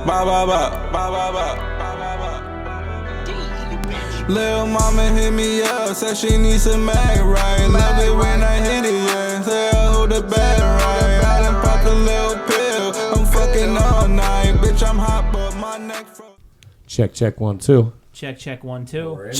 Ba ba ba, ba ba ba. Lil' mama hit me up, said she needs some mag right. Love it when I hit it, yeah. Say I hold the bag right. I done popped a little pill. I'm fucking all night, bitch. I'm hot, but my neck froze. Check 1 2. Check 1 2.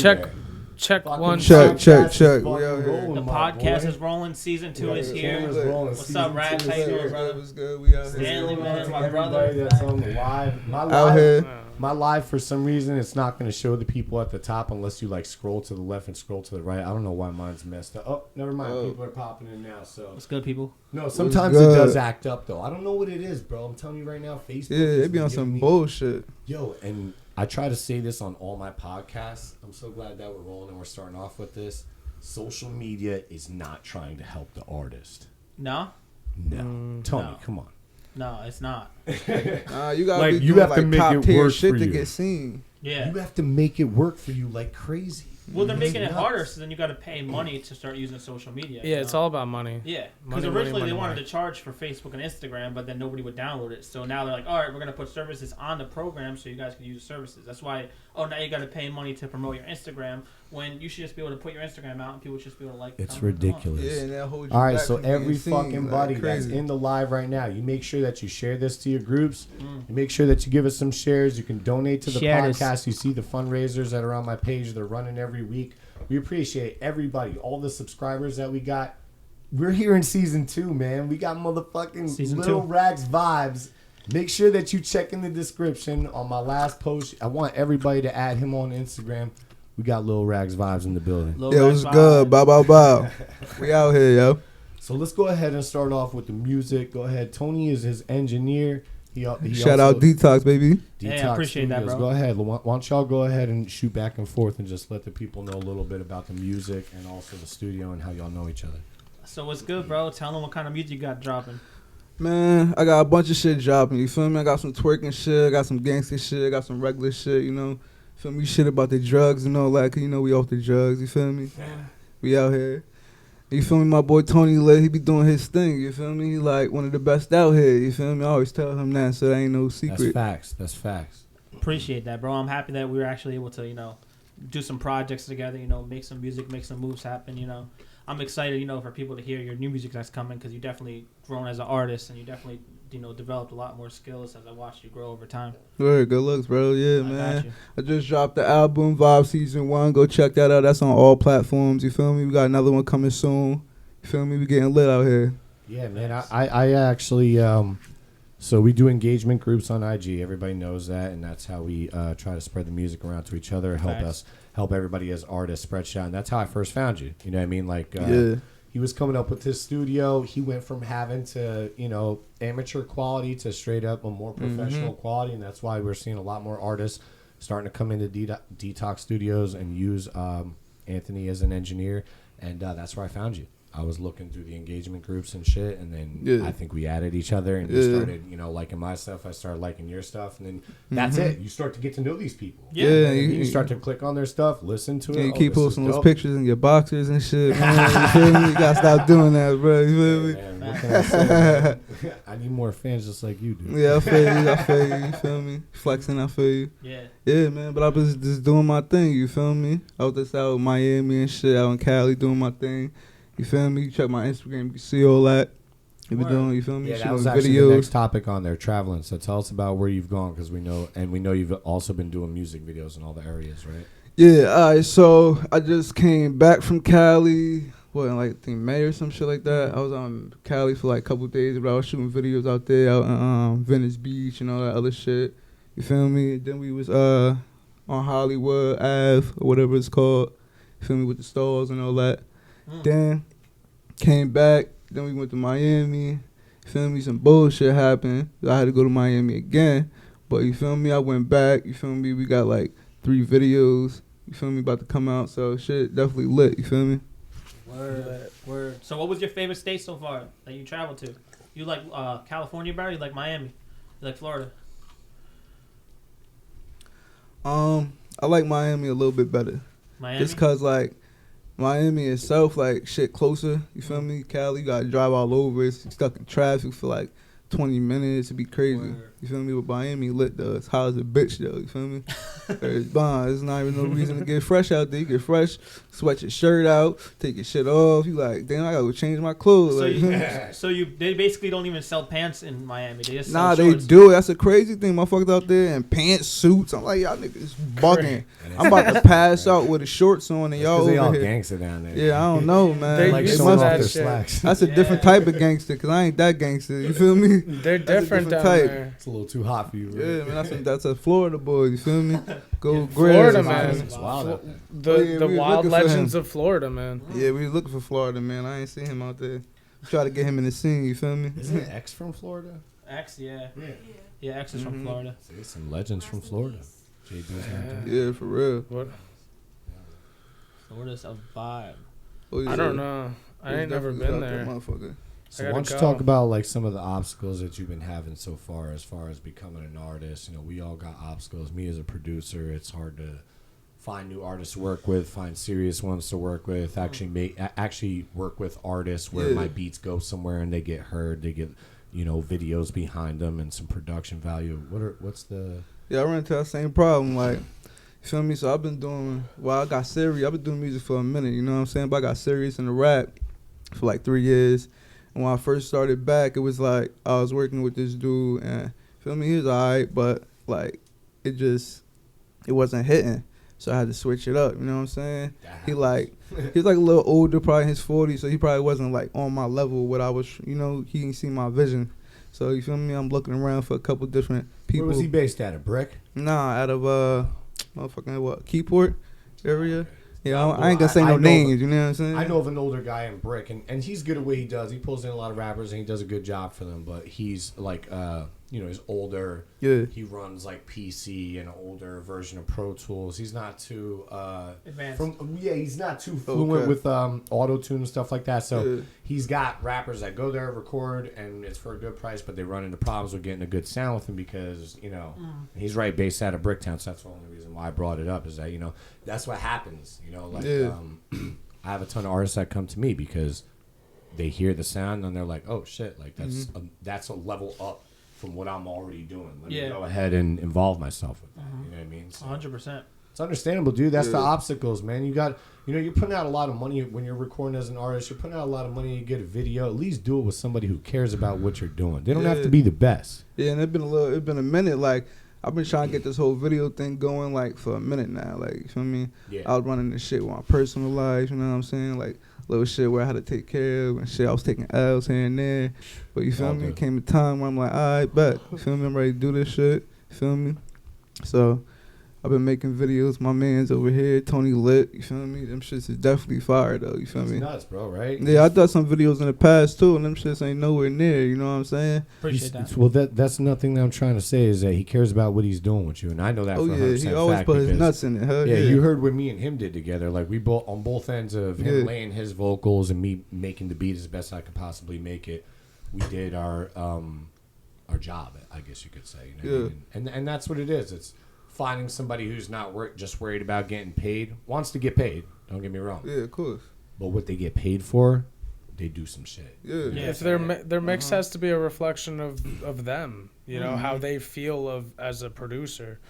Check 1 Check. The podcast is rolling. Season 2 is here. What's up, Rax? How you doing, brother? What's good? We out here. Stanley, man, my Everybody brother. that's on the live, Out here. my live for some reason it's not going to show the people at the top unless you like scroll to the left and scroll to the right. I don't know why mine's messed up. Oh, never mind. People are popping in now. So What's good, people? no, sometimes it does act up though. I don't know what it is, bro. I'm telling you right now, Facebook. Yeah, they be on some bullshit. Yo, and I try to say this on all my podcasts. I'm so glad that we're rolling and we're starting off with this. Social media is not trying to help the artist. No? No. Tony, no. come on. No, it's not. You gotta Like, be you doing have to like make top it tier work shit for to you. get seen. Yeah. You have to make it work for you like crazy. Well, they're making it nuts. harder, so then you got to pay money to start using social media. Yeah, it's all about money. Yeah, because Money, originally money, they wanted money. to charge for Facebook and Instagram, but then nobody would download it. So now they're like, all right, we're going to put services on the program so you guys can use services. That's why, now you got to pay money to promote your Instagram when you should just be able to put your Instagram out and people should just be able to like It's comment on it. ridiculous. Yeah, and that holds you All right, back so from being every seen, fucking like, buddy that's crazy. in the live right now, you make sure that you share this to your groups. You make sure that you give us some shares. You can donate to the Share this. podcast. You see the fundraisers that are on my page. They're running every week. We appreciate everybody, all the subscribers that we got. We're here in season 2, man. We got motherfucking Season Lil 2. Rax Vybz. Make sure that you check in the description on my last post. I want everybody to add him on Instagram. We got Lil Rax Vybz in the building. Lil Yeah, it Rax was Vybz. good. Bow. We out here, yo. So let's go ahead and start off with the music. Go ahead. Tony is his engineer. He Shout also, out Detox, baby. Hey, I appreciate that, Studios. bro. Go ahead. Why don't y'all go ahead and shoot back and forth and just let the people know a little bit about the music and also the studio and how y'all know each other. So what's good, bro? Tell them what kind of music you got dropping. Man, I got a bunch of shit dropping, you feel me? I got some twerking shit, I got some gangster shit, I got some regular shit, you know? Feel me? Shit about the drugs and all that, 'cause you know we off the drugs, you feel me? We out here. You feel me? My boy Tony Lit, he be doing his thing, you feel me? He like one of the best out here, you feel me? I always tell him that, so that ain't no secret. That's facts. Appreciate that, bro. I'm happy that we were actually able to, do some projects together, make some music, make some moves happen, I'm excited, for people to hear your new music that's coming because you definitely grown as an artist and you definitely, developed a lot more skills as I watched you grow over time. Word, good looks, bro. Yeah, I got man. you. I just dropped the album, Vibe Season 1. Go check that out. That's on all platforms, you feel me? We got another one coming soon. You feel me? We getting lit out here. Yeah, man. I actually, so we do engagement groups on IG. Everybody knows that, and that's how we try to spread the music around to each other, help everybody as artists spread shit. And that's how I first found you. You know what I mean? Like, Yeah. he was coming up with his studio. He went from having to, amateur quality to straight up a more professional quality. And that's why we're seeing a lot more artists starting to come into Detox Studios and use Anthony as an engineer. And that's where I found you. I was looking through the engagement groups and shit. And then I think we added each other and you started, liking my stuff. I started liking your stuff. And then that's it. You start to get to know these people. Yeah. You start to click on their stuff, listen to it. You keep this is posting those dope. pictures in your boxers and shit, man. You feel me? You gotta stop doing that, bro. You feel me? Man, what can I say, man? I need more fans just like you do. Yeah, I feel you. You feel me? Flexing, I feel you. Yeah. Yeah, man. But I was just doing my thing. You feel me? I was just out in Miami and shit, out in Cali doing my thing. You feel me? You check my Instagram, you can see all that. You be Word. doing, you feel me? Yeah, that Shooting was actually videos. the next topic on there, traveling. So tell us about where you've gone, because we know you've also been doing music videos in all the areas, right? Yeah, all right. So I just came back from Cali. In I think May or some shit like that. I was on Cali for like a couple days, but I was shooting videos out there, out in Venice Beach and all that other shit. You feel me? Then we was on Hollywood Ave or whatever it's called. You feel me? With the stores and all that. Then came back. Then we went to Miami. You feel me? Some bullshit happened. I had to go to Miami again. But you feel me? I went back. You feel me? We got like 3 videos. You feel me? About to come out. So shit definitely lit. You feel me? Word. So what was your favorite state so far that you traveled to? You like California better? You like Miami? You like Florida? I like Miami a little bit better. Miami? Just cause like Miami itself, like shit closer. You feel me? Cali, you gotta drive all over. It's stuck in traffic for like 20 minutes. It'd be crazy. Word. You feel me? What Miami lit does. How is a bitch though? You feel me? There's not even no reason to get fresh out there. You get fresh, sweat your shirt out, take your shit off. You like, damn, I gotta go change my clothes. They basically don't even sell pants in Miami. They just nah, sell they shorts. do. That's a crazy thing. Motherfuckers out there in pants, suits. I'm like, y'all niggas bugging. I'm about to pass out with the shorts on and y'all they over all here. gangster down there. Yeah, I don't know, man. They like used showing to off that their shit. slacks. That's a different type of gangster, because I ain't that gangster. You feel me? They're That's a different down type. there. It's a little too hot for you. Right? Yeah, man, that's a Florida boy. You feel me? Go Florida, Grizz, man. It's wild out there. The we wild looking for legends him. of Florida, man. Yeah, we was looking for Florida, man. I ain't seen him out there. Try to get him in the scene. You feel me? Isn't X from Florida? X, yeah. Yeah. Yeah, X is from Florida. See, some legends from Florida. JB's not there. Yeah, for real. What? Florida's a vibe. Oh, yeah. I don't know. I ain't never been there. Motherfucker. So I why gotta don't you go. talk about like some of the obstacles that you've been having so far as becoming an artist? You know, we all got obstacles. Me as a producer, it's hard to find new artists to work with, find serious ones to work with, actually work with artists where my beats go somewhere and they get heard, they get, you know, videos behind them and some production value. What's the Yeah, I run into that same problem. Like, you feel me? So I've been doing, I got serious. I've been doing music for a minute, you know what I'm saying? But I got serious in the rap for like 3 years. And when I first started back, it was like I was working with this dude, and feel me, he was alright, but like it wasn't hitting. So I had to switch it up, you know what I'm saying? He was like a little older, probably in his 40s, so he probably wasn't like on my level what I was, you know, he didn't see my vision. So you feel me? I'm looking around for a couple different people. Where was he based at? A Brick? Nah, out of motherfucking Keyport area. Yeah, Well, I ain't gonna say I no know- names, you know what I'm saying? I know of an older guy in Brick, and he's good at what he does. He pulls in a lot of rappers, and he does a good job for them. But he's like, you know, he's older. Yeah. He runs like PC, an older version of Pro Tools. He's not too Advanced. he's not too fluent with auto tune and stuff like that. So he's got rappers that go there, record, and it's for a good price, but they run into problems with getting a good sound with him because, you know, he's right based out of Bricktown. So that's the only reason why I brought it up is that, you know, that's what happens. You know, like I have a ton of artists that come to me because they hear the sound and they're like, oh shit, like that's a level up from what I'm already doing. Let me go ahead and involve myself with that. You know what I mean? So 100%. it's understandable, dude. That's the obstacles, man. You got, you know, you're putting out a lot of money when you're recording as an artist. You're putting out a lot of money to get a video. At least do it with somebody who cares about what you're doing. They don't have to be the best. Yeah, and it's been a minute. Like, I've been trying to get this whole video thing going, like, for a minute now. Like, you feel me? Yeah. I was running this shit with my personal life, you know what I'm saying? Like, little shit where I had to take care of and shit. I was taking L's here and there. But you feel me? It came a time where I'm like, all right, bet. You feel me? I'm ready to do this shit. You feel me? So I've been making videos. My man's over here, Tony Lit. You feel me? Them shits is definitely fire, though. You feel It's me? nuts, bro, right? Yeah, I done some videos in the past, too, and them shits ain't nowhere near. You know what I'm saying? Appreciate that. Well, that's nothing that I'm trying to say is that he cares about what he's doing with you, and I know that. Oh, for yeah. 100% He always fact put his because- nuts in it. Hell Yeah, yeah. you heard what me and him did together. Like we both on both ends of him Yeah. laying his vocals and me making the beat as best I could possibly make it. We did our job, I guess you could say. You know what I mean? And that's what it is. It's finding somebody who's not just worried about getting paid, wants to get paid. Don't get me wrong. Yeah, of course. But what they get paid for, they do some shit. Yeah. If their mix has to be a reflection of them, you know, how they feel as a producer.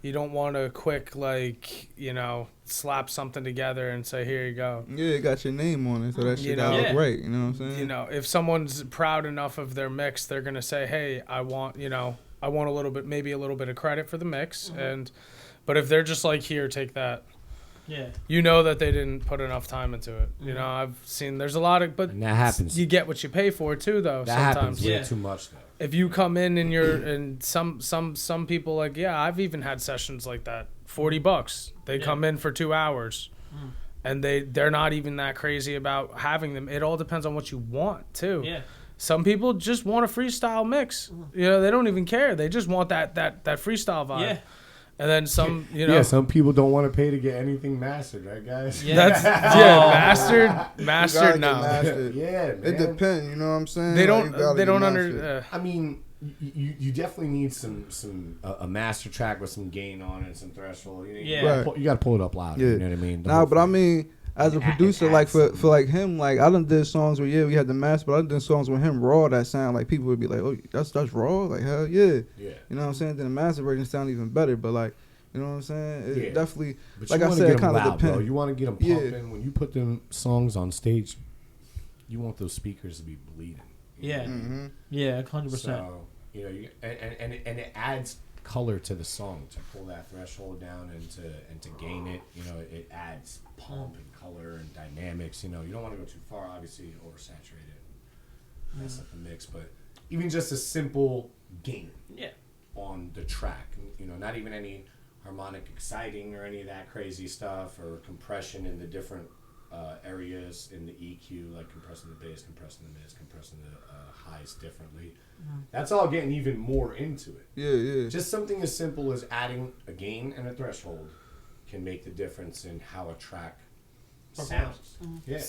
You don't want to quick, like, you know, slap something together and say, here you go. Yeah, it got your name on it, so that shit You gotta know? look right. You know what I'm saying? You know, if someone's proud enough of their mix, they're gonna say, hey, I want a little bit, maybe a little bit of credit for the mix, but if they're just like, here, take that. Yeah. You know that they didn't put enough time into it. You know, I've seen there's a lot of, but And that happens. you get what you pay for too, though. That sometimes. happens way too much, though. If you come in and and some people like, yeah, I've even had sessions like that. $40. They come in for 2 hours, and they're not even that crazy about having them. It all depends on what you want too. Yeah. Some people just want a freestyle mix. You know, they don't even care. They just want that freestyle vibe. Yeah. And then some, you know, Yeah, some people don't want to pay to get anything mastered, right, guys? Yeah. that's mastered. You gotta get No, mastered. Yeah, man. It depends, you know what I'm saying? they Like, you don't. gotta They get don't mastered. I mean, you definitely need a master track with some gain on it, some threshold. You Yeah. Right. You got to pull it up loud. Yeah. You know what I mean? The Nah, whole but I thing. mean, as a producer, like for like him, like I done did songs where we had the master, but I done did songs with him raw that sound like people would be like, oh, that's raw, like hell yeah. You know what I'm saying? Then the master version sound even better, but like, you know what I'm saying? It definitely, but like I said, it kind of depends. Bro. You want to get them pumping when you put them songs on stage. You want those speakers to be bleeding. Yeah, yeah, 100%. So you know, and it adds color to the song to pull that threshold down and to gain it. You know, it adds pump and color and dynamics. You know, you don't want to go too far. Obviously, oversaturate it, mess up the mix. But even just a simple gain, on the track. You know, not even any harmonic exciting or any of that crazy stuff or compression in the different areas in the EQ, like compressing the bass, compressing the mids, compressing the highs differently. That's all getting even more into it. Yeah. Just something as simple as adding a gain and a threshold can make the difference in how a track sounds. Yeah.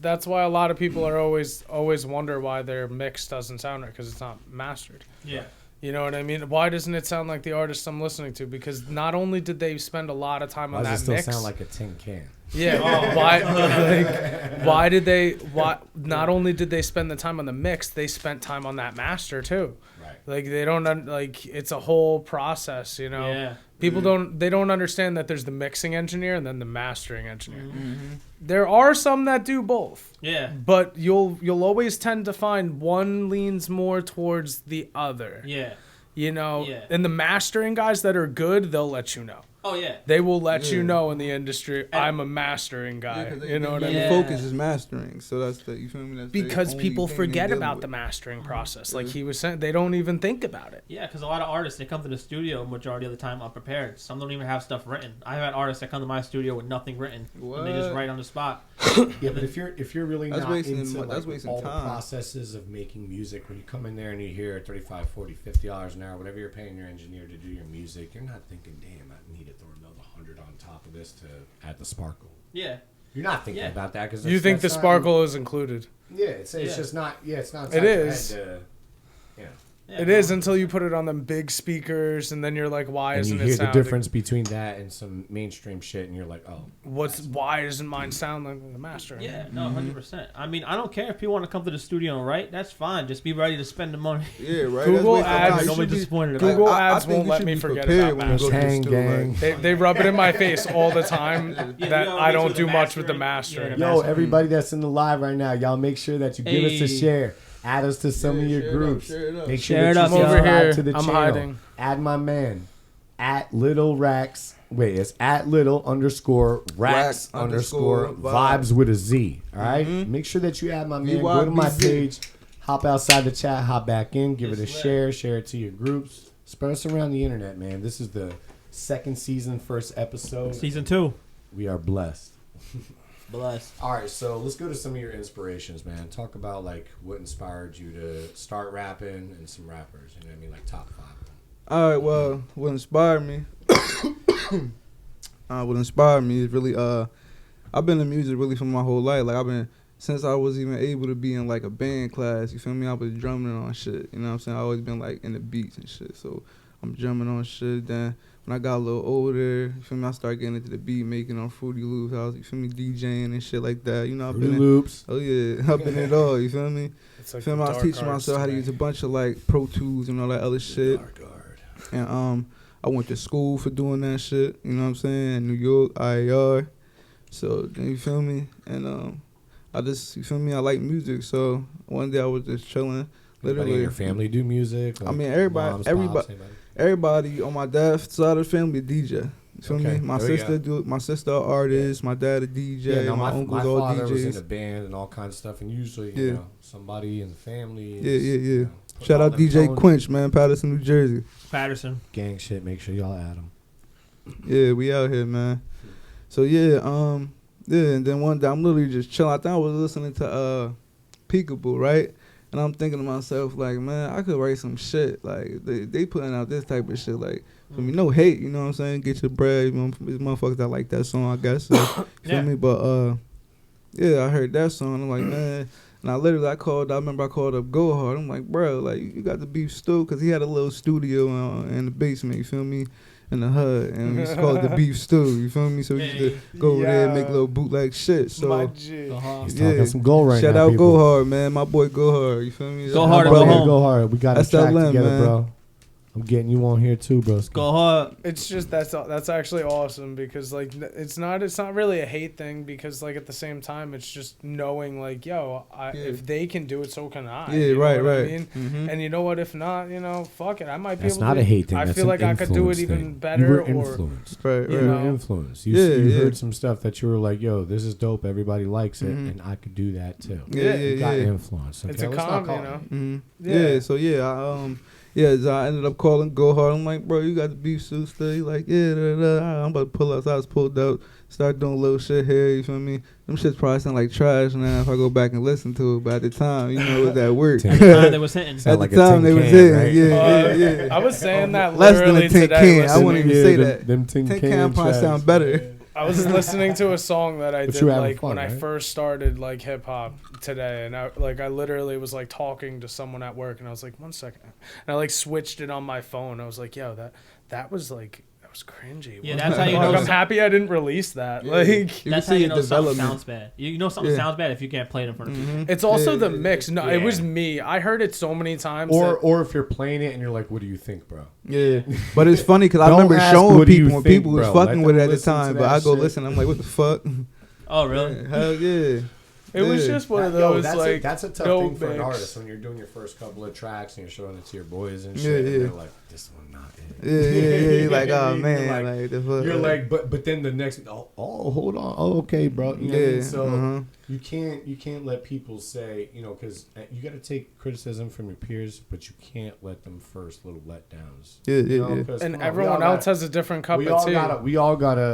That's why a lot of people are always wonder why their mix doesn't sound right, because it's not mastered. Yeah. You know what I mean? Why doesn't it sound like the artist I'm listening to? Because not only did they spend a lot of time on that mix. Why does it still sound like a tin can? Yeah. Why not only did they spend the time on the mix, they spent time on that master too. Right. Like they don't it's a whole process, you know. Yeah. People don't understand that there's the mixing engineer and then the mastering engineer. There are some that do both. Yeah. But you'll always tend to find one leans more towards the other. Yeah. You know, Yeah. and the mastering guys that are good, they'll let you know. Oh yeah. They will let you know in the industry, I'm a mastering guy. You know what I mean? The focus is mastering, so that's the, you feel me? That's because people forget about the mastering process. Like he was saying, they don't even think about it. Yeah, because a lot of artists, they come to the studio majority of the time unprepared. Some don't even have stuff written. I've had artists that come to my studio with nothing written. And they just write on the spot. Yeah, but if you're really not into all the time. processes of making music, when you come in there and you hear $35, $40, $50 an hour, whatever you're paying your engineer to do your music, you're not thinking, damn, I need to throw another 100 on top of this to add the sparkle. Yeah. You're not thinking about that because you think the sparkle is included. Yeah, it's just not. Yeah, it's not. It is. Yeah, it is until you put it on them big speakers, and then you're like, why isn't it sounding? You hear the difference between that and some mainstream shit, and you're like, oh. Why doesn't mine sound like the master? Yeah, no, 100%. I mean, I don't care if people want to come to the studio and write. That's fine. Just be ready to spend the money. Yeah, right. Google Ads. Don't be disappointed. Google Ads won't let me forget about mastering. Gang. They rub it in my face all the time that I don't do much with the mastering. Yo, everybody that's in the live right now, y'all make sure that you give us a share. Add us to some of your groups. Make sure that you subscribe to the channel. Hiding. Add my man at Lil Rax. Wait, it's at Lil _Rax _ Vybz with a Z. All right. Make sure that you add my man. Go to my page. Hop outside the chat. Hop back in. Give it a share. Share it to your groups. Spread us around the internet, man. This is the second season, first episode. Season 2. We are blessed. Blessed. All right, so let's go to some of your inspirations, man. Talk about like what inspired you to start rapping and some rappers. You know what I mean, like top 5. All right, well, what inspired me? Is really I've been in music really for my whole life. Like I've been since I was even able to be in like a band class. You feel me? I was drumming on shit. You know what I'm saying? I always been like in the beats and shit. So I'm drumming on shit. Then when I got a little older, you feel me, I started getting into the beat making on Fruity Loops. I was, you feel me, DJing and shit like that. You know, I've been Loops. Oh yeah, I've been in it all. You feel me? It's like feel me? I was teaching myself how to use a bunch of like Pro Tools and all that other shit. And I went to school for doing that shit. You know what I'm saying? In New York, IAR. So then you feel me? And I just, you feel me? I like music. So one day I was just chilling. Literally, your family do music? I mean, everybody on my dad's side of the family DJ. You feel me? My sister an artist, my dad a DJ, my uncles all father DJs. Was in a band and all kinds of stuff, and usually you know somebody in the family. You know, shout out DJ Quinch, man, Patterson, New Jersey. Patterson. Gang shit. Make sure y'all add them. Yeah, we out here, man. So yeah, and then one day I'm literally just chilling. I think I was listening to Peekaboo, right? And I'm thinking to myself, like, man, I could write some shit. Like, they putting out this type of shit. Like, for me, no hate, you know what I'm saying? Get your bread. You know, these motherfuckers that like that song, I guess. So, feel me? But, yeah, I heard that song. I'm like, man. And I remember I called up Go Hard. I'm like, bro, like, you got the beef still? Because he had a little studio in the basement, you feel me? in the hood, and we used to call it the beef stew. You feel me? So we used to go over there and make little bootleg shit. So My G. He's talking some goal right shout now. out people. Go Hard, man. My boy Go Hard. You feel me? Go hard or brother. go home. Go hard. We got a track SLM, together, man. bro. I'm getting you on here too, bro. Go hard. It's just that's actually awesome because like it's not really a hate thing because like at the same time it's just knowing like if they can do it so can I. Yeah, you know right. what I mean? Mm-hmm. And you know what? If not, fuck it. I might be That's able not to. a hate thing. I That's feel an like I could do it influence even thing. better. You were or influenced. Right, You right. were know? influenced. Yeah, You yeah. heard some stuff that you were like, yo, this is dope. Everybody likes it, Mhm. and I could do that too. Yeah, You yeah, got yeah. influence. Okay? It's a Let's not con, call you know. it. Mm-hmm. Yeah. Yeah, so so I ended up calling Go Hard. I'm like, bro, you got the beef suit still? He like, yeah, I'm about to pull up. So I was pulled up, start doing little shit here, you feel me? Them shits probably sound like trash now if I go back and listen to it, but at the time, it was that work. At the time they was hitting. At Sound the like a time, tin they was can, hitting, right? yeah. I was saying that Less than a literally tin today. can. I wouldn't even say that. Them tin Tin can can probably tracks. sound better. I was listening to a song that I But did you were having like fun, when I right? first started like hip hop today, and I literally was like talking to someone at work, and I was like, 1 second, and I like switched it on my phone. I was like, yo, that was like that was cringy. Yeah, What that's the how you fuck? know I'm some- happy I didn't release that. Yeah. Like, You can That's how see you it know something development. sounds bad. You know something Yeah. sounds bad if you can't play it in front of people. Mhm. it's also Yeah, the yeah, mix. No, yeah. it was me. I heard it so many times. Or if you're playing it and you're like, what do you think, bro? Yeah, but it's funny because I Don't remember ask, showing what do you people when think, people was bro? fucking Let with it them at the listen to time, that but I go shit. listen, I'm like, what the fuck? Oh, really? Hell yeah. It was Yeah. just one of Yo, those like that's a tough dope thing for an mix. artist when you're doing your first couple of tracks and you're showing it to your boys and Yeah, shit. And yeah. they're like, this one not it. Yeah. You're like, oh You're man, like- like the fuck. You're like, but then the next, hold on, okay, bro. You know what I mean? So uh-huh. you can't let people say, because you got to take criticism from your peers, but you can't let them first little letdowns. Yeah, yeah, yeah. 'Cause, And come on, everyone else has a different cup we of all tea. gotta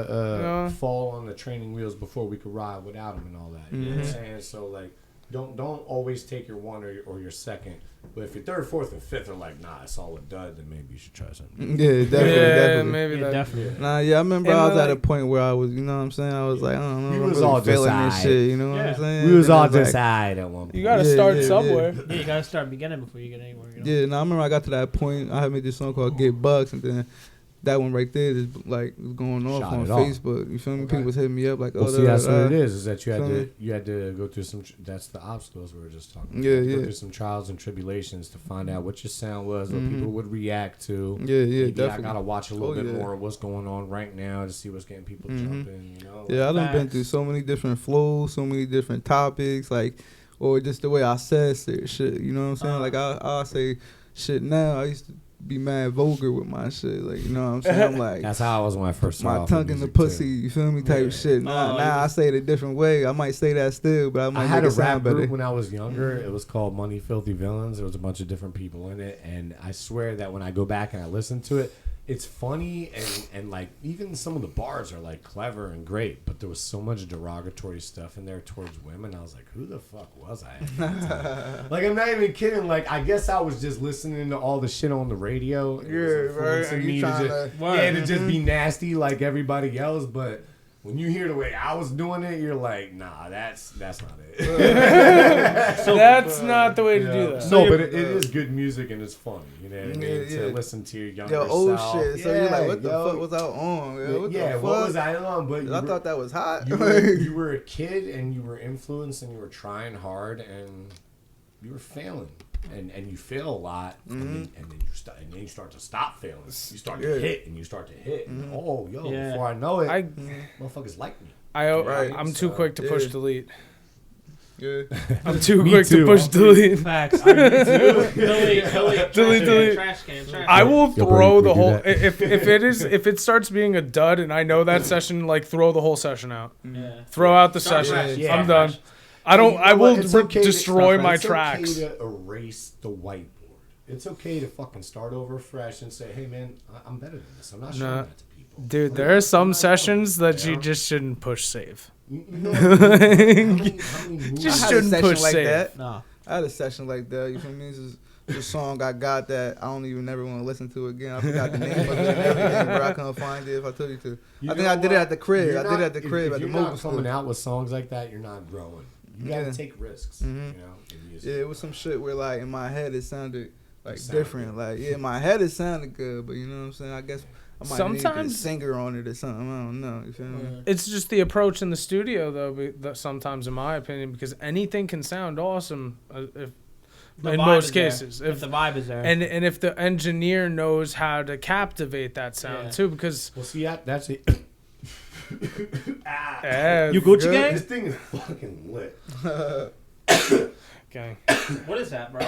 Yeah. fall on the training wheels before we could ride without them and all that. You know what I'm saying? So like, don't always take your one or your second. But if your third, fourth, and fifth are like, nah, it's all a dud, then maybe you should try something. Yeah, definitely, yeah, definitely. maybe Yeah, that. definitely. Nah, yeah, I remember And I was at a like- point where I was, you know what I'm saying? I was like, I don't know, You I'm was really all just failing this aight. shit, you know what Yeah. I'm saying? We was And I all like- just high at one point. You gotta Yeah, start yeah, somewhere. Yeah, you gotta start beginning before you get anywhere. Yeah, no, I remember I got to that point. I had made this song called Get Bucks, and then that one right there is like was going off Shot on it off. Facebook. You feel me? Okay. People was hitting me up like, Well, oh, see, that's what it da. is that you Feel had to go through some. That's the obstacles we were just talking. Yeah, about. You yeah. Go through some trials and tribulations to find out what your sound was, what Mhm. people would react to. Yeah, yeah, Maybe definitely. I gotta watch a little Oh, bit yeah. more of what's going on right now to see what's getting people Mhm. jumping. You know. Yeah, I done been Facts. through so many different flows, so many different topics, like, or just the way I said shit. You know what I'm saying? Like I say shit now. I used to be mad vulgar with my shit. Like, you know what I'm saying? I'm like, That's how I was when I first started. my off tongue with in the music, too. pussy. You feel me? Type Yeah. shit. Now Oh, I say it a different way. I might say that still, but I I might had make a it rap sound better. group when I was younger. It was called Money Filthy Villains. There was a bunch of different people in it, and I swear that when I go back and I listen to it, it's funny and like even some of the bars are like clever and great, but there was so much derogatory stuff in there towards women. I was like, who the fuck was I? At that time? Like, I'm not even kidding. Like, I guess I was just listening to all the shit on the radio. It was influencing me to to just be nasty like everybody else, but. When you hear the way I was doing it, you're like, nah, that's not it. So that's not the way to do that. No, but it is good music and it's fun. You know what I mean? Yeah, To yeah. listen to your younger Yo, old self. shit. So you're like, what the yo. fuck was I on? Yo, what the fuck? What was I on? But I thought that was hot. you were a kid and you were influenced and you were trying hard and you were failing. And you fail a lot, and then you start to stop failing. You start to hit, and you start to hit. And, before I know it, motherfuckers like me. I'm too quick to push yeah. delete. Yeah. I'm too Me quick too. to push delete. Facts. Delete. Delete. Trash can. I will Yo, throw we the do whole that. if it starts being a dud and I know that session, like throw the whole session out. Yeah. Throw out the Start session. fresh. Yeah. I'm done. I You don't. know I what? will It's okay to- destroy my it's tracks. okay to erase the whiteboard. It's okay to fucking start over fresh and say, hey man, I'm better than this. I'm not showing Nah. that to people. Dude, Like, there are some I'm not sessions showing that it, you just shouldn't push save. You know, how many moves- Just I had a shouldn't session push like save. that. Nah. I had a session like that. You feel me? This is the song I got that I don't even ever want to listen to again. I forgot the name of it and everything, bro. I couldn't find it if I told you to. You I think know I did it what? at the crib. You're I did it at the crib if at the you're not movie coming store. out with songs like that, you're not growing. You gotta Yeah. take risks. Mhm. You know, in music. Yeah, it was some shit where like in my head it sounded like different. Like in my head it sounded good, but you know what I'm saying. I guess I might need a singer on it or something. I don't know. You feel me? It's just the approach in the studio, though. Sometimes, in my opinion, because anything can sound awesome if. In most cases, if the vibe is there, and if the engineer knows how to captivate that sound too, because see, that's it. You Gucci gang? This thing is fucking lit. Okay. What is that, bro?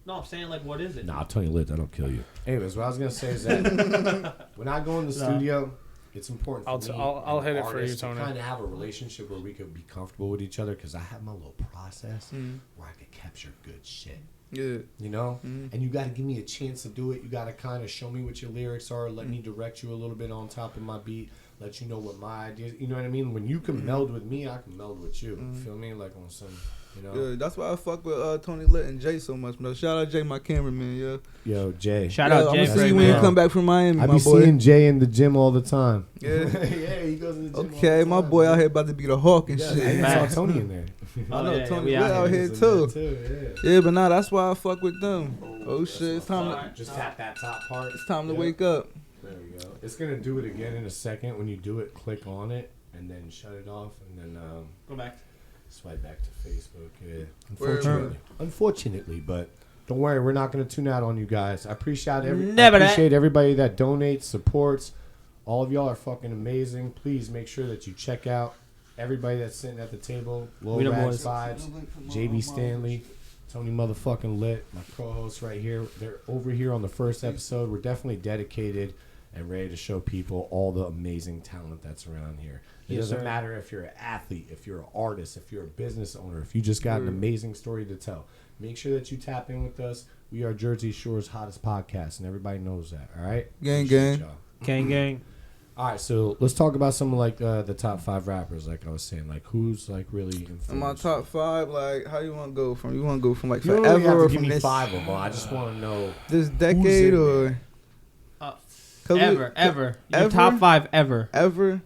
No, I'm saying like, what is it? Nah, I'll tell you lit. That'll kill you. Anyways, what I was gonna say is that when I go in the studio, it's important for me. I'll hit it for you, Tony. To kind of have a relationship where we could be comfortable with each other, because I have my little process where I could capture good shit. Yeah. You know? And you got to give me a chance to do it. You got to kind of show me what your lyrics are. Let me direct you a little bit on top of my beat. Let you know what my ideas. You know what I mean? When you can meld with me, I can meld with you. You feel me? Like on some, you know? Yeah, that's why I fuck with Tony Lit and Jay so much, bro. Shout out Jay, my cameraman, yeah. Yo, Jay. Shout out Jay. I'm gonna see you when you come back from Miami, I my be boy. seeing Jay in the gym all the time. Yeah. Yeah, he goes in the gym. Okay, my boy out here about to be the hawk and Yeah, shit. I saw Tony in there. I know yeah, Tony we Lit out here too. Yeah, but nah, that's why I fuck with them. Oh shit, it's time to Just tap that top part. it's time to wake up. There we go. It's gonna do it again in a second. When you do it, click on it and then shut it off, and then Go back. swipe back to Facebook. Yeah, Word. unfortunately, but don't worry, we're not gonna tune out on you guys. I appreciate Never appreciate everybody that donates, supports. All of y'all are fucking amazing. Please make sure that you check out everybody that's sitting at the table. Lil Rax Vybz, JB Stanley, Tony motherfucking Lit, my co-hosts right here. They're over here on the first episode. We're definitely dedicated and ready to show people all the amazing talent that's around here. It doesn't matter if you're an athlete, if you're an artist, if you're a business owner, if you just got an amazing story to tell. Make sure that you tap in with us. We are Jersey Shore's hottest podcast, and everybody knows that, all right? Gang, Appreciate gang. y'all. Gang, gang. All right, so let's talk about some of like the top 5 rappers. Like I was saying, like who's like really influenced. In my top 5, like how you want to go from? You want to go from like You don't forever really have to or give from me this 5 of them. I just want to know this decade in or Ever. Your Ever? top 5 ever. ever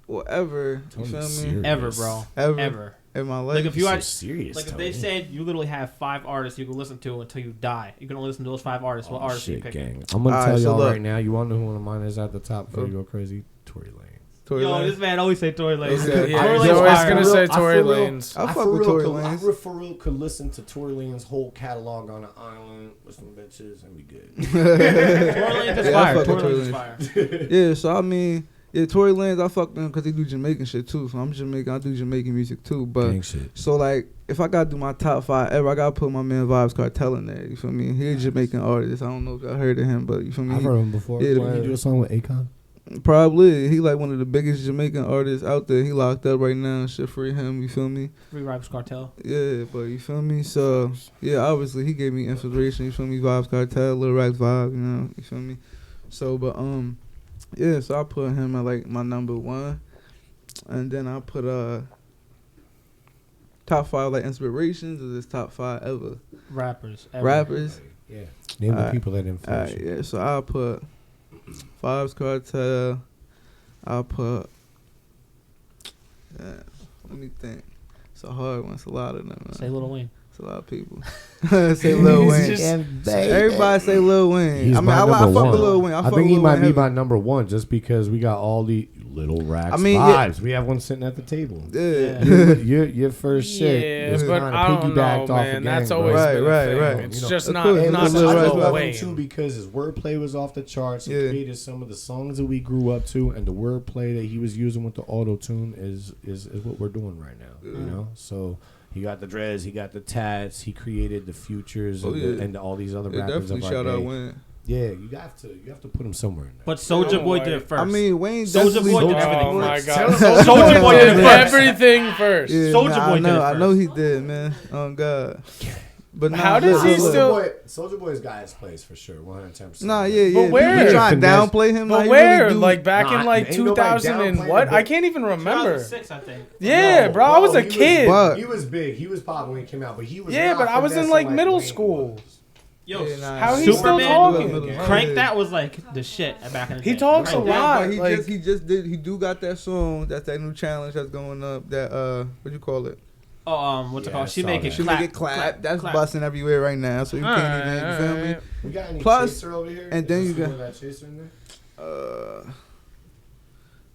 or ever. You Tony's feel me? serious. Ever, bro. Ever. In my life. Like if you so are serious, like if Tony. they said you literally have 5 artists you can listen to until you die. You're gonna listen to those 5 artists. What artists you shit, pick? gang. I'm gonna All tell right, so y'all look. right now. You want to know who one of mine is at the top before you go crazy? Tory Lanez. Tory Yo, Lanez. this man always say Tory Lanez. Okay. Yeah, Tory he's Lanez always fire. gonna say I Tory for real- Lanez. I fuck for with real Tory could- Lanez. I for real could listen to Tory Lanez's whole catalog on an island with some bitches and be good. Tory Lanez is Yeah, I fire. fuck with Tory Tory Lanez is Lanez. fire. Yeah, so I mean, yeah, Tory Lanez, I fuck with him because he do Jamaican shit too. So I'm Jamaican, I do Jamaican music too. But Gang shit. so like, if I gotta do my top 5 ever, I gotta put my man Vybz Cartel in there. You feel me? He's a Jamaican artist. I don't know if y'all heard of him, but you feel me? I've heard him before. Yeah, Didn't he do a song with Akon? Probably. He like one of the biggest Jamaican artists out there. He locked up right now. Shit, free him. You feel me? Free Raps Cartel. Yeah, but you feel me? So yeah, obviously he gave me inspiration. You feel me? Vybz Cartel, Lil Rax Vybz. You know? You feel me? So, but yeah. So I put him at like my number 1, and then I put top 5 like inspirations or this top 5 ever Rappers. Ever. rappers. Yeah. Name the Alright. people that influence you. Yeah. So I put Vybz Cartel. I put. Let me think. It's a hard one. It's a lot of them. Man. Say Lil Wayne. It's a lot of people. Say Lil Wayne. just- Everybody say Lil Wayne. He's I mean, my I number fuck one. with Lil Wayne. I I fuck think he with might Lil be Wayne my number 1 just because we got all the Little Rax I mean, vibes. We have one sitting at the table. Yeah. Your first shit Yeah, is but kinda I don't piggybacked know, off man. of That's Gang, always bro. been a Right, thing. right. It's You know, just of not course, not Lil I Rax Lil love him Wayne. too because his wordplay was off the charts. He Yeah. created some of the songs that we grew up to, and the wordplay that he was using with the auto tune is what we're doing right now. You know, so he got the dreads, he got the tats, he created the futures and all these other Yeah, rappers definitely of our shout out day. Wayne. Yeah, you have to put him somewhere in there. But Soulja Boy did it first. I mean, Wayne Soulja definitely. Boy did Oh everything my first. god. Soulja Boy did it first. Everything first. Yeah, Soulja nah, Boy I did know, it I know first. he did, man. Oh God. But nah, How does look, he look, still- Soulja Boy's got his place for sure, 110%. Nah, yeah. But where? You trying to Finesse. downplay him? But Like, where? Really do. Like back Nah, in like ain't nobody 2000 and downplaying what? him, I but- can't even remember. 2006, I think. Yeah, bro, I was a he kid. But- he was big. He was popping when he came out, but he was. Yeah, not but I was in finessing like middle Wayne school. was. Yo, Yeah, nah, How he Superman still was talking? middle- Crank yeah. that was like the shit back in the day. He talks a Crank That. lot. But he like- just did. He do got that song. That's that new challenge that's going up. That what you call it? What's it Yeah, called? I She saw make it that. She clap. make it clap. That's clap. busting everywhere right now, so you can't even. You feel me? We got any Plus- chaser over here? and then Is you there got- that chaser in there?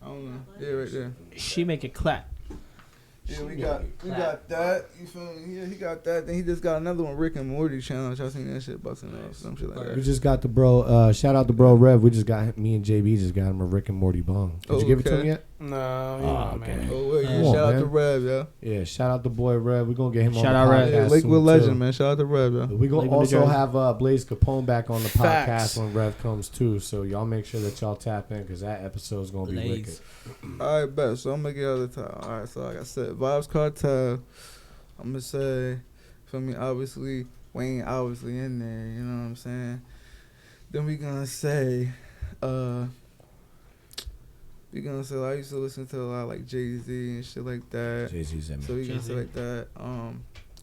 I don't know. Yeah, right there. She make it clap. Yeah, we got that. You feel me? Yeah, he got that. Then he just got another one, Rick and Morty challenge. I seen that shit busting off, some shit like We that. just got the bro. Shout out to bro Rev. We just got me and JB just got him a Rick and Morty bong. Did you give it to him Okay. yet? No, you Oh, know, man. okay. Oh, wait, yeah, Come on, shout out man. to Rev, yeah. Yeah, shout out to boy Rev. We're gonna get him Shout on the out Rev. podcast. Yeah, Lakewood soon, legend, too. man. Shout out to Rev, yeah. But we gonna Lakewood, also New Jersey. have Blaze Capone back on the podcast Facts. when Rev comes too. So y'all make sure that y'all tap in because that episode is gonna be wicked. Blaze. All right, bet. So I'm gonna get out of the time. All right, so like I said, Vybz Cartel. I'm gonna say, for me, obviously Wayne, obviously in there. You know what I'm saying? Then we gonna say, like, I used to listen to a lot of, like, Jay-Z and shit like that. Jay-Z's in So me. we gonna Jay-Z. say like that.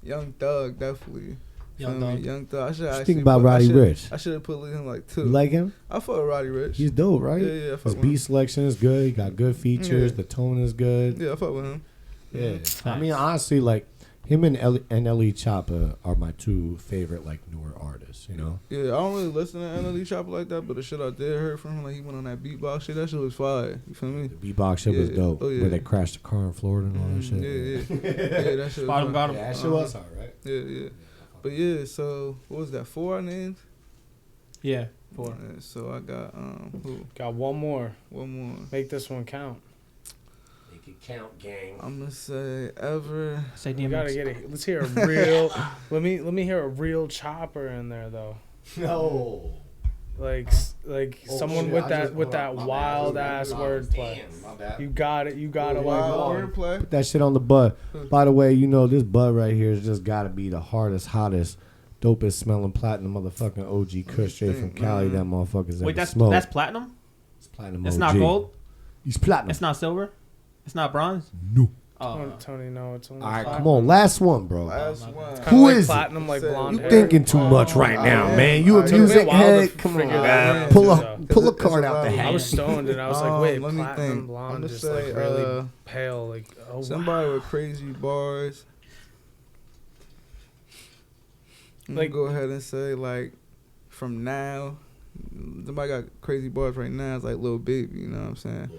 Young Thug, definitely. Young Feel me? Thug. Young Thug. I should What you actually think about put- Roddy Ricch? I should have put him like You 2. like him? I fuck with Roddy Ricch. He's dope, right? Yeah, I His fuck with beat him. selection is good. He got good features. Yeah. The tone is good. Yeah, I fuck with him. Yeah. I mean, honestly, like him and NLE Choppa are my 2 favorite like newer artists. You know. Yeah, I don't really listen to NLE Chopper like that, but the shit I did heard from him, like he went on that beatbox shit, that shit was fire. You feel me? The beatbox shit was Yeah. dope. Oh, yeah. Where they crashed the car in Florida and all that shit. Yeah, yeah. That shit was Bottom, fire. bottom. Yeah, that shit was hard, right? Yeah, yeah. But yeah, so what was that? 4 I named? Yeah. 4. Yeah, so I got who? Got one more. One more. Make this one count. Make it count, gang. I'm gonna say ever. Say We gotta DMX. get it. Let's hear a real. let me hear a real chopper in there though. No. Like Oh, someone shit, with I that just- with hold that on, my bad. wild ass Damn, wordplay. my bad. You got it. You got it. Wild Like wordplay. Put that shit on the bud. By the way, you know this bud right here has just got to be the hardest, hottest, dopest smelling platinum motherfucking OG Kush straight from Cali. That motherfuckers Wait, ever smoked. that's platinum? It's platinum. It's OG. not gold? He's platinum. It's not silver? It's not bronze? No. Oh. Tony, no, it's only All right, platinum. come on, last one, bro. Last Kinda one. Kinda Who like is it? platinum, like You blonde You hair. thinking too much right now, yeah. man. You a It took me a music while to head? Come on, figure that man. out, Pull too, a though. pull a It's card a out the lot. I hat. was stoned and I was like, wait, let me platinum think. blonde, I'ma just say, like really pale, like oh somebody wow. with crazy bars. I'm Like- gonna go ahead and say like from now. Somebody got crazy bars right now. It's like Lil Baby. You know what I'm saying?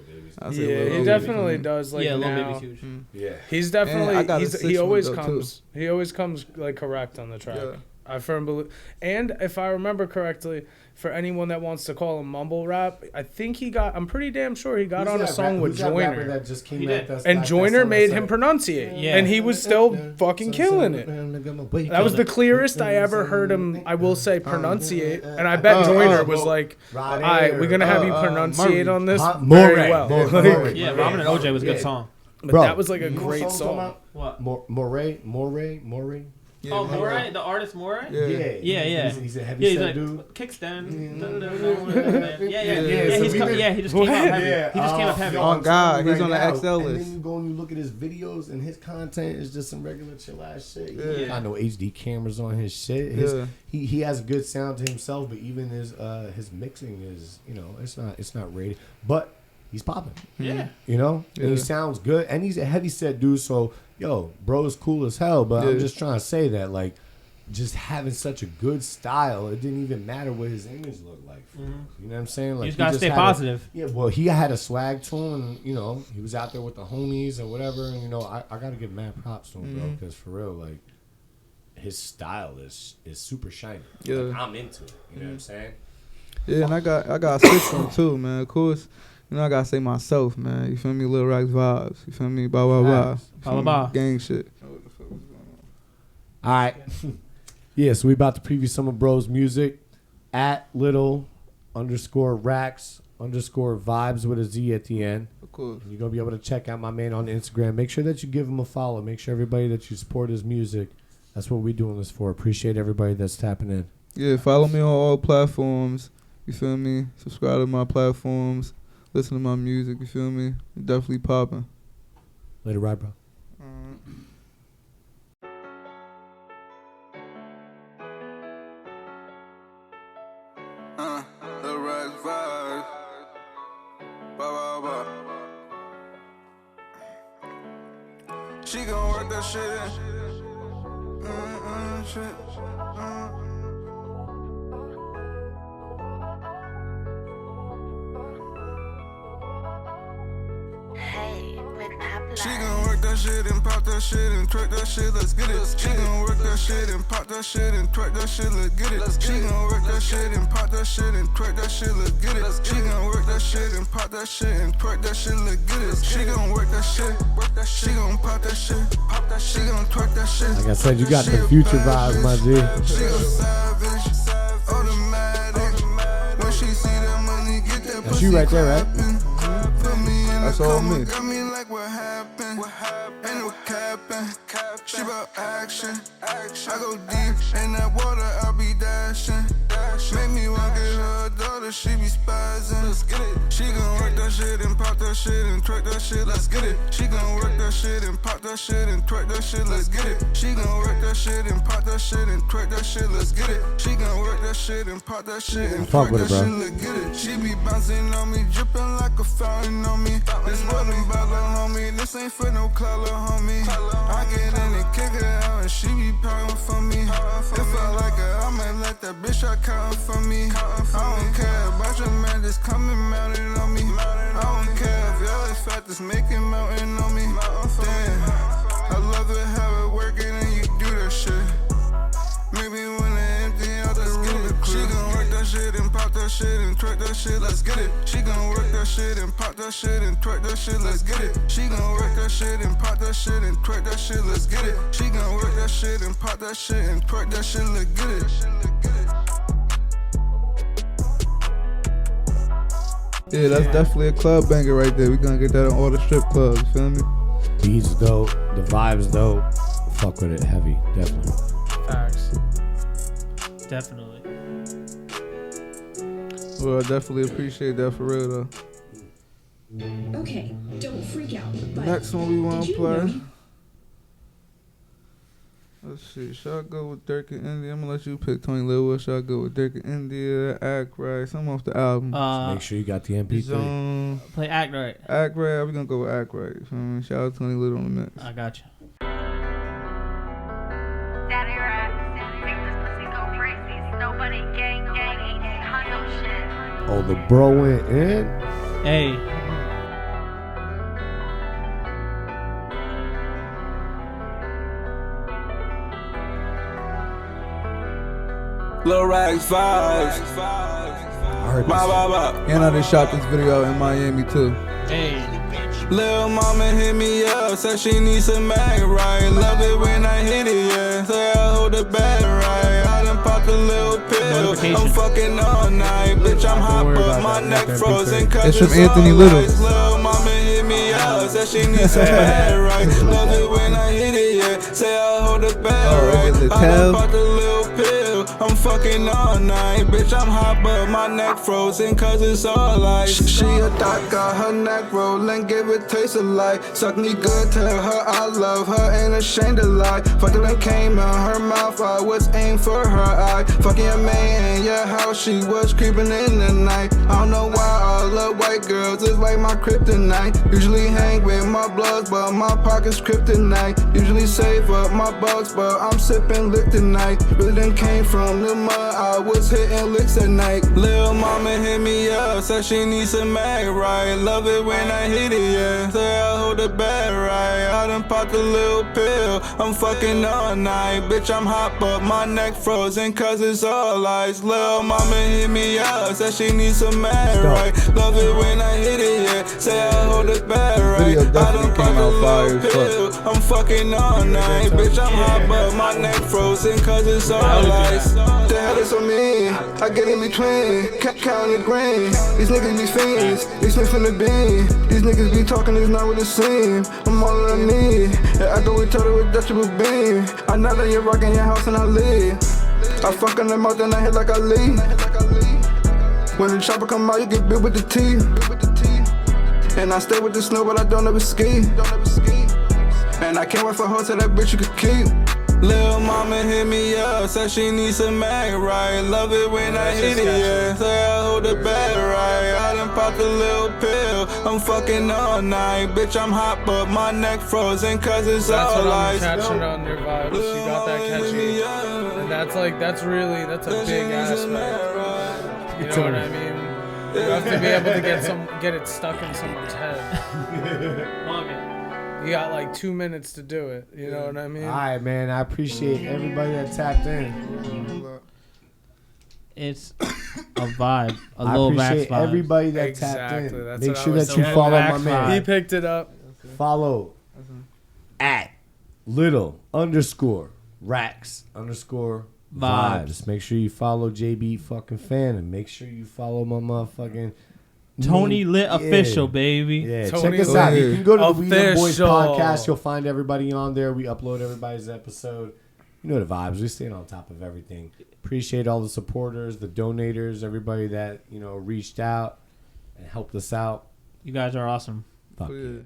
I say Yeah, Lil he Baby. definitely does. Like yeah, Lil now, Baby's huge. Mm. Yeah. he's And I definitely got a he sixth always one, though, comes he always comes like correct on the track. Yeah. I firmly believe. And if I remember correctly, for anyone that wants to call him mumble rap, I think I'm pretty damn sure he got on a song with Joyner. That just came He out did. that's And like that Joyner song made that's him like- pronunciate. Yeah. And he was still fucking killing it. That was the clearest I ever heard him, I will say, pronunciate. And I bet Joyner was like, all right, we're going to have you pronunciate Murray. on this Huh? very Murray. well. Murray. Yeah, Robin and OJ was a good song. But Bro, that was like a you know what great song I'm song. talking What? about? Moray. Yeah, Oh, man. Moray? The artist Moray? Yeah. Yeah. He's a heavy Yeah, he's set like dude. kickstand. Yeah, Yeah, he just came out heavy. He just came up heavy. Oh, God, he's on the now, XL And list. then you go and you look at his videos, and his content is just some regular chill ass shit. He Yeah. ain't got no HD cameras on his shit. His, Yeah. he has a good sound to himself, but even his mixing is it's not rated, but he's popping. Yeah. You know, and Yeah. he sounds good, and he's a heavy set dude. So bro is cool as hell. But Yeah. I'm just trying to say that like. Just having such a good style, it didn't even matter what his image looked like. For him. You know what I'm saying? Like You just gotta stay had positive. well, he had a swag to him, and he was out there with the homies or whatever. And I gotta give mad props to him, bro, because for real, like his style is super shiny. Yeah. Like, I'm into it. You know what I'm saying? Yeah, and I got a sixth one too, man. Of course, I gotta say myself, man. You feel me? Lil Rax Vybz. You feel me? Ba ba ba. Ba, ba, ba. Gang shit. All right. Yeah, so we about to preview some of Bro's music at @little_Rax_Vybz with a Z at the end. Of course. You're going to be able to check out my man on Instagram. Make sure that you give him a follow. Make sure everybody that you support his music. That's what we're doing this for. Appreciate everybody that's tapping in. Yeah, follow me on all platforms. You feel me? Subscribe to my platforms. Listen to my music. You feel me? Definitely popping. Later, right, bro. Lil Rax Vybz. Ba ba ba. She gon' work that shit in. Shit. She gon' work that shit and pop that shit and twerk that shit, let's get it. She gon' work that shit and pop that shit and twerk that shit, let's get it. She gon' work that shit and pop that shit and twerk that shit, let's get it. She gon' work that shit and pop that shit and twerk that shit, let's get it. She gon' work that shit, she gon' pop that shit, she gon' twerk that shit. Like I said, you got the future vibes, my G. She gon' savage, automatic. When she see that money, get that That's you right there, right? That's all me. Got me like what happened? Ain't no capping. She bout action. I go deep in that water, I'll be dashing. Make me want to get her a daughter, she be spazzing. Let's get it. She gon' work that shit and pop that shit and twerk that shit. Let's get it. She gon' work that shit and pop that shit and twerk that shit. Let's get it. She gon' work that shit and pop that shit and twerk that shit. Let's get it. She gon' work that shit and pop that shit and twerk that shit. Let's get it. She be bouncing on me, dripping like a fountain on me. This what I'm about, homie. This ain't for no color, homie. I get in and kick her out and she be pouting for me. If I like her, I might let that bitch start counting for me. I don't care about your man just coming mounted on me. I don't care if y'all is fat, just make it mountain on me. Damn, I love it how it working and you do that shit. Maybe when they empty out the room, she gon' work that shit and pop that shit and twerk that shit, let's get it. She gon' work that shit and pop that shit and twerk that shit, let's get it. She gon' work that shit and pop that shit and twerk that shit, let's get it. She gon' work that shit and pop that shit and twerk that shit, let's get it. Yeah, that's definitely a club banger right there. We gonna get that on all the strip clubs, you feel me? Beats dope, the vibes dope. Fuck with it heavy, definitely. Facts. Definitely. Well, I definitely appreciate that for real though. Okay, don't freak out. But Next one we want did to you play. know- Let's see. Should I go with Dirk and India? I'm gonna let you pick Tony Lil. Should I go with Dirk and India? Act Right. Something off the album. Make sure you got the MP3. Zone. Play Act Right. Act Right. We're gonna go with Act Right. You feel me? Shout out to Tony Lil on the mix. I got you. Daddy Rax, make this pussy go crazy. Nobody gang, 1800 shit. Oh, the bro went in? Hey. Lil Rax Vybz. I heard this. And I just shot this video in Miami too. Hey. Lil mama hit me up, said she needs some mag right. Love it when I hit it, yeah. Say I hold it back right. I done popped a little pill. I'm fucking all night, bitch. I'm hot, but my neck frozen. It's from Anthony Little. Lil mama hit me up, said she needs some mag right. Love it when I hit it, yeah. Say I hold it back right. I done popped a little pill. I'm fucking all night, bitch. I'm hot, but my neck frozen, cause it's all ice. She a thought, got her neck rolling, give it taste alike. Suck me good, tell her I love her, ain't ashamed to lie. Fucked it and came out her mouth, I was aimed for her eye. Fucking a man, yeah, how she was creeping in the night. I don't know why all the white girls is like my kryptonite. Usually hang with my bloods, but my pocket's kryptonite. Usually save up my bucks, but I'm sipping lick tonight. Really done came from the mud, I was hitting licks at night. Lil mama hit me up, said she needs some mag right. Love it when I hit it, yeah. Say I hold it back right. I done popped a little pill. I'm fucking all night, bitch. I'm hot, but my neck frozen, cause it's all ice. Lil mama hit me up, said she needs some mag right. Love it when I hit it, yeah. Say I hold it back right. Video I definitely done came popped a out fire little as pill. fuck. I'm fucking all night, bitch. I'm hot, but my neck frozen, cause it's all ice. The hell is on me? I get in between, counting the green. These niggas be fiends, they sniffing the bean. These niggas be talking, it's not what it seems. I'm all that I need, and after we total with Dutchable beam. I know that you're rocking your house and I leave. I fuck in the mouth and I hit like I leave. When the chopper come out, you get big with the T. And I stay with the snow, but I don't ever ski. And I can't wait for her till that bitch you could keep. Lil mama hit me up, said she needs some mag right. Love it when I hit it, yeah. Say I hold it back right. I done popped a little pill. I'm I'm fucking all night. Bitch, I'm hot, but my neck frozen cause it's That's all what I'm lies. catching on your vibes. You got that catchy. And that's a big aspect. You know what I mean? You have to be able to get it stuck in someone's head. Love it. You got like 2 minutes to do it. You know what I mean? All right, man. I appreciate everybody that tapped in. It's a vibe. A I Lil Rax appreciate vibe. everybody that Exactly, tapped in. that's Make what I sure was that you saying. follow my Rax man. He picked it up. Follow at _Rax_Vybz. Make sure you follow JB fucking fan and make sure you follow my motherfucking Tony Lit Official, baby. Yeah, Tony check us out. You can go to the We Dem Boyz Official. podcast. You'll find everybody on there. We upload everybody's episode. You know the vibes. We staying on top of everything. Appreciate all the supporters, the donators, everybody that reached out and helped us out. You guys are awesome. Fuck Yeah. yeah.